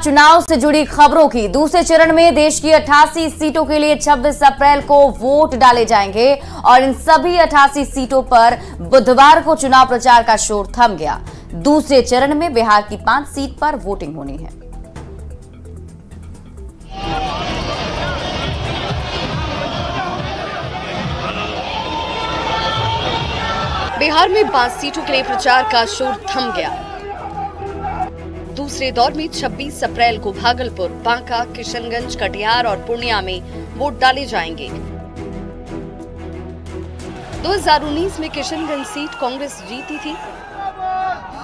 चुनाव से जुड़ी खबरों की। दूसरे चरण में देश की 88 सीटों के लिए 26 अप्रैल को वोट डाले जाएंगे और इन सभी 88 सीटों पर बुधवार को चुनाव प्रचार का शोर थम गया। दूसरे चरण में बिहार की 5 सीट पर वोटिंग होनी है। बिहार में 5 सीटों के लिए प्रचार का शोर थम गया। दूसरे दौर में 26 अप्रैल को भागलपुर, बांका, किशनगंज, कटिहार और पूर्णिया में वोट डाले जाएंगे। 2019 में किशनगंज सीट कांग्रेस जीती थी,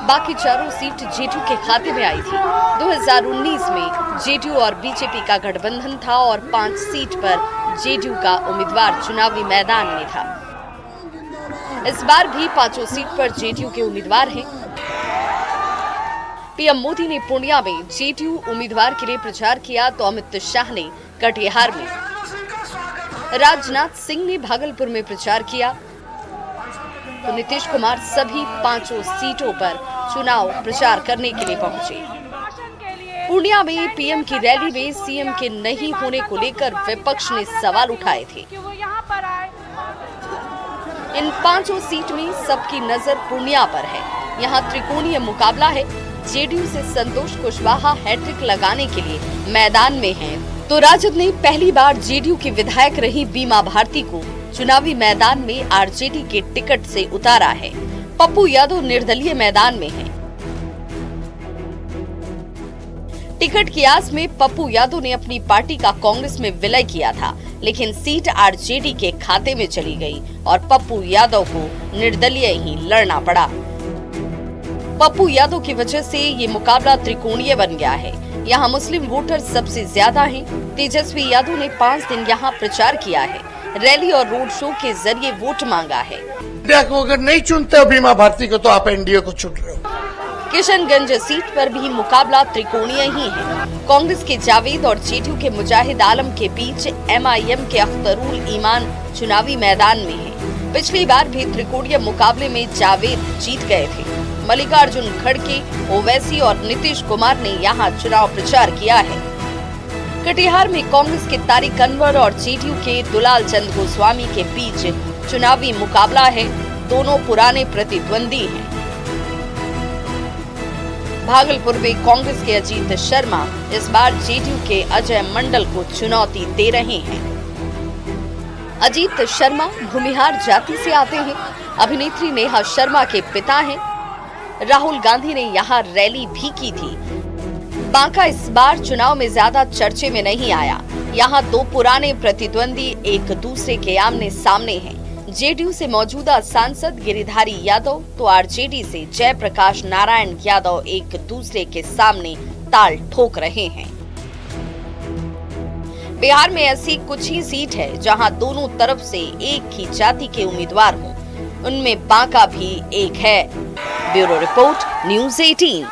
बाकी चारों सीट जेडीयू के खाते में आई थी। 2019 में जेडीयू और बीजेपी का गठबंधन था और 5 सीट पर जेडीयू का उम्मीदवार चुनावी मैदान में था। इस बार भी 5 सीट पर जेडीयू के उम्मीदवार हैं। पीएम मोदी ने पूर्णिया में जेडीयू उम्मीदवार के लिए प्रचार किया तो अमित शाह ने कटिहार में, राजनाथ सिंह ने भागलपुर में प्रचार किया तो नीतीश कुमार सभी 5 सीटों पर चुनाव प्रचार करने के लिए पहुंचे। पूर्णिया में पीएम की रैली में सीएम के नहीं होने को लेकर विपक्ष ने सवाल उठाए थे। इन 5 सीट में सबकी नजर पूर्णिया पर है। यहाँ त्रिकोणीय मुकाबला है। जेडीयू से संतोष कुशवाहा हैट्रिक लगाने के लिए मैदान में हैं, तो राजद ने पहली बार जेडीयू की विधायक रही बीमा भारती को चुनावी मैदान में आरजेडी के टिकट से उतारा है। पप्पू यादव निर्दलीय मैदान में हैं। टिकट की आस में पप्पू यादव ने अपनी पार्टी का कांग्रेस में विलय किया था, लेकिन सीट आरजेडी के खाते में चली गई और पप्पू यादव को निर्दलीय ही लड़ना पड़ा। पप्पू यादव की वजह से ये मुकाबला त्रिकोणीय बन गया है। यहाँ मुस्लिम वोटर सबसे ज्यादा हैं। तेजस्वी यादव ने 5 दिन यहाँ प्रचार किया है, रैली और रोड शो के जरिए वोट मांगा है। इंडिया को अगर नहीं चुनते हो बीमा भारती को, तो आप एनडीए को चुन रहे हो। किशनगंज सीट पर भी मुकाबला त्रिकोणीय ही है। कांग्रेस के जावेद और जेडीयू के मुजाहिद आलम के बीच एमआईएम के अख्तरुल ईमान चुनावी मैदान में है। पिछली बार भी त्रिकोणीय मुकाबले में जावेद जीत गए थे। मल्लिकार्जुन खड़गे, ओवैसी और नीतीश कुमार ने यहाँ चुनाव प्रचार किया है। कटिहार में कांग्रेस के तारिक अनवर और जेडीयू के दुलाल चंद गोस्वामी के बीच चुनावी मुकाबला है। दोनों पुराने प्रतिद्वंदी हैं। भागलपुर में कांग्रेस के अजीत शर्मा इस बार जेडीयू के अजय मंडल को चुनौती दे रहे हैं। अजीत शर्मा भूमिहार जाति से आते हैं। अभिनेत्री नेहा शर्मा के पिता हैं। राहुल गांधी ने यहाँ रैली भी की थी। बांका इस बार चुनाव में ज्यादा चर्चे में नहीं आया। यहाँ 2 पुराने प्रतिद्वंदी एक दूसरे के आमने सामने हैं। जेडीयू से मौजूदा सांसद गिरिधारी यादव तो आरजेडी से जयप्रकाश नारायण यादव एक दूसरे के सामने ताल ठोक रहे हैं। बिहार में ऐसी कुछ ही सीट है जहां दोनों तरफ से एक ही जाति के उम्मीदवार हों। उनमें बांका भी एक है। Bureau report, news 18।